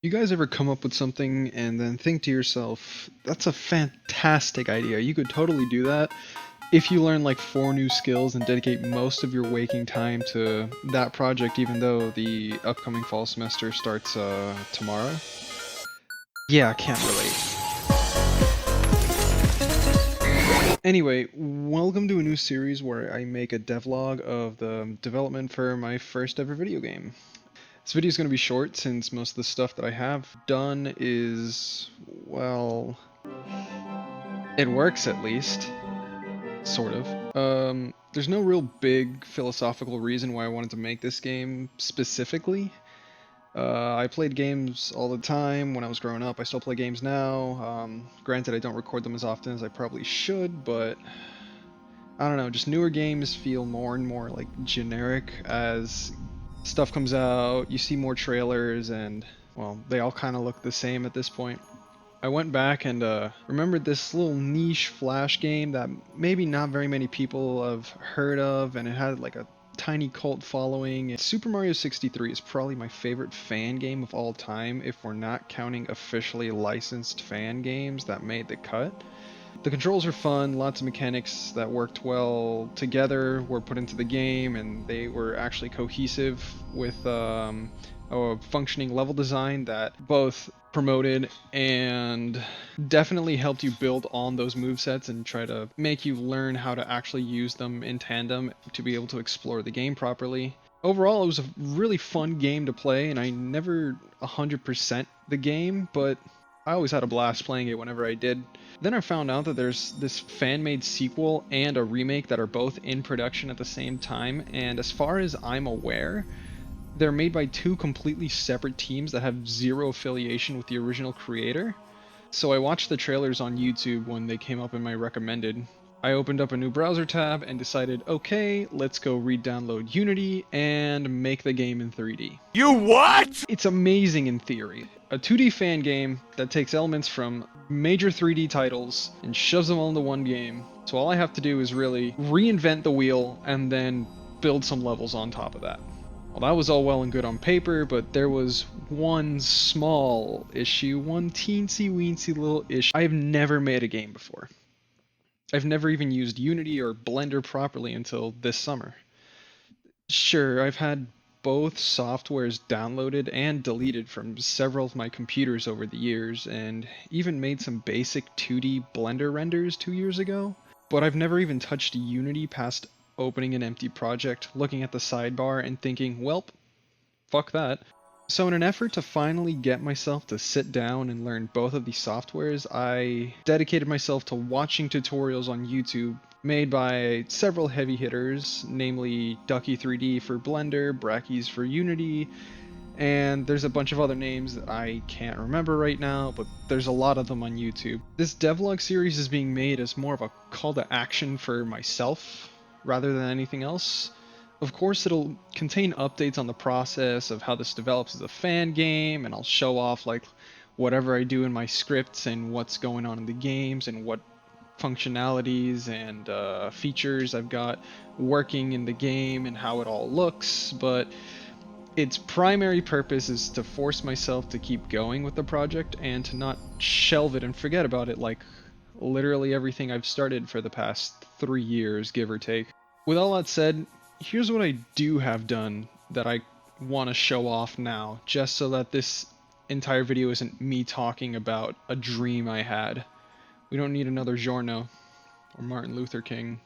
You guys ever come up with something and then think to yourself, that's a fantastic idea, you could totally do that if you learn like 4 new skills and dedicate most of your waking time to that project even though the upcoming fall semester starts tomorrow? Yeah, I can't relate. Anyway, welcome to a new series where I make a devlog of the development for my first ever video game. This video is going to be short since most of the stuff that I have done is, well, it works at least. Sort of. There's no real big philosophical reason why I wanted to make this game specifically. I played games all the time when I was growing up. I still play games now. Granted, I don't record them as often as I probably should, but I don't know, just newer games feel more and more like generic as stuff comes out, you see more trailers, and, well, they all kind of look the same at this point. I went back and remembered this little niche Flash game that maybe not very many people have heard of, and it had like a tiny cult following. Super Mario 63 is probably my favorite fan game of all time, if we're not counting officially licensed fan games that made the cut. The controls are fun, lots of mechanics that worked well together were put into the game, and they were actually cohesive with a functioning level design that both promoted and definitely helped you build on those movesets and try to make you learn how to actually use them in tandem to be able to explore the game properly. Overall, it was a really fun game to play, and I never 100% the game, but I always had a blast playing it whenever I did. Then I found out that there's this fan-made sequel and a remake that are both in production at the same time, and as far as I'm aware, they're made by two completely separate teams that have zero affiliation with the original creator. So I watched the trailers on YouTube when they came up in my recommended. I opened up a new browser tab and decided, okay, let's go re-download Unity and make the game in 3D. You what? It's amazing in theory. A 2D fan game that takes elements from major 3D titles and shoves them all into one game. So all I have to do is really reinvent the wheel and then build some levels on top of that. Well, that was all well and good on paper, but there was one small issue, one teensy weensy little issue. I've never made a game before. I've never even used Unity or Blender properly until this summer. Sure, I've had both softwares downloaded and deleted from several of my computers over the years, and even made some basic 2D Blender renders 2 years ago, but I've never even touched Unity past opening an empty project, looking at the sidebar, and thinking, welp, fuck that. So in an effort to finally get myself to sit down and learn both of these softwares, I dedicated myself to watching tutorials on YouTube made by several heavy hitters, namely Ducky3D for Blender, Brackeys for Unity, and there's a bunch of other names that I can't remember right now, but there's a lot of them on YouTube. This devlog series is being made as more of a call to action for myself rather than anything else. Of course, it'll contain updates on the process of how this develops as a fan game, and I'll show off like whatever I do in my scripts and what's going on in the games and what functionalities and features I've got working in the game and how it all looks, but its primary purpose is to force myself to keep going with the project and to not shelve it and forget about it like literally everything I've started for the past 3 years, give or take. With all that said, here's what I do have done that I want to show off now, just so that this entire video isn't me talking about a dream I had. We don't need another Giorno or Martin Luther King.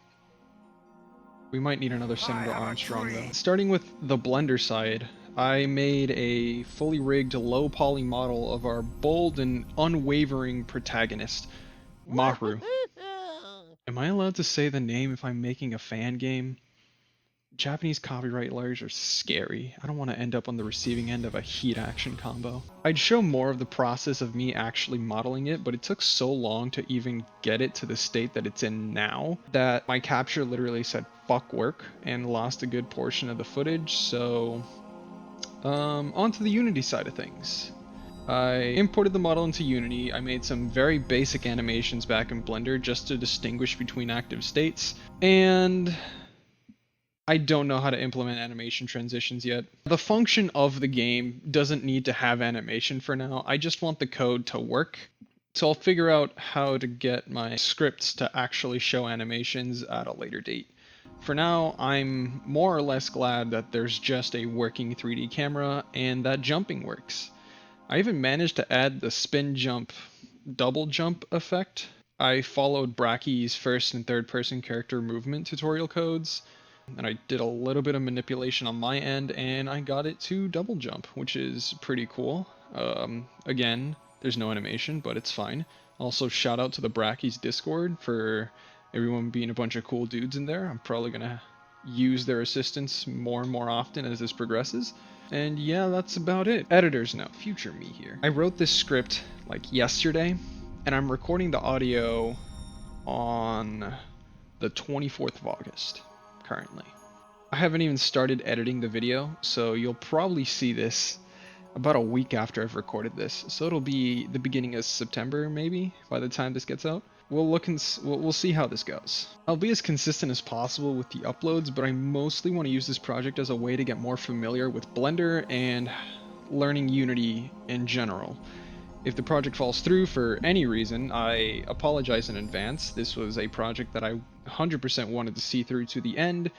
We might need another Senator Armstrong though. Starting with the Blender side, I made a fully rigged low poly model of our bold and unwavering protagonist, Mahru. Am I allowed to say the name if I'm making a fan game? Japanese copyright lawyers are scary. I don't want to end up on the receiving end of a heat action combo. I'd show more of the process of me actually modeling it, but it took so long to even get it to the state that it's in now that my capture literally said fuck work and lost a good portion of the footage, so onto the Unity side of things. I imported the model into Unity, I made some very basic animations back in Blender just to distinguish between active states, and I don't know how to implement animation transitions yet. The function of the game doesn't need to have animation for now. I just want the code to work. So I'll figure out how to get my scripts to actually show animations at a later date. For now, I'm more or less glad that there's just a working 3D camera and that jumping works. I even managed to add the spin jump, double jump effect. I followed Bracky's first and third person character movement tutorial codes, and I did a little bit of manipulation on my end, and I got it to double jump, which is pretty cool. Again, there's no animation, but it's fine. Also, shout out to the Bracky's Discord for everyone being a bunch of cool dudes in there. I'm probably gonna use their assistance more and more often as this progresses. And yeah, that's about it. Editor's note, future me here. I wrote this script like yesterday, and I'm recording the audio on the 24th of August currently. I haven't even started editing the video, so you'll probably see this about a week after I've recorded this. So it'll be the beginning of September maybe by the time this gets out. We'll see how this goes. I'll be as consistent as possible with the uploads, but I mostly want to use this project as a way to get more familiar with Blender and learning Unity in general. If the project falls through for any reason, I apologize in advance. This was a project that I 100% wanted to see through to the end,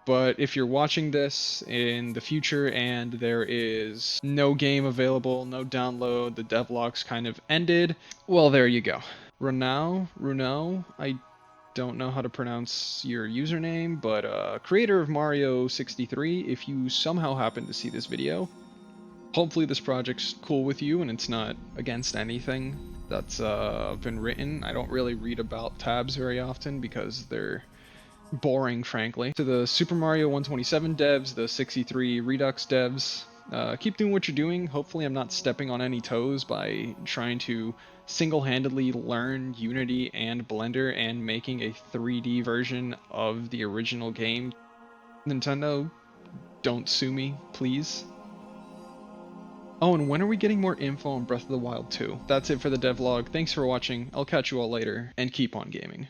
but if you're watching this in the future and there is no game available, no download, the devlog's kind of ended, well, there you go. Runau, I don't know how to pronounce your username, but creator of Mario 63, if you somehow happen to see this video, hopefully this project's cool with you and it's not against anything that's been written. I don't really read about tabs very often because they're boring, frankly. To the Super Mario 127 devs, the 63 Redux devs, keep doing what you're doing. Hopefully I'm not stepping on any toes by trying to single-handedly learn Unity and Blender and making a 3D version of the original game. Nintendo, don't sue me, please. Oh, and when are we getting more info on Breath of the Wild 2? That's it for the devlog. Thanks for watching. I'll catch you all later, and keep on gaming.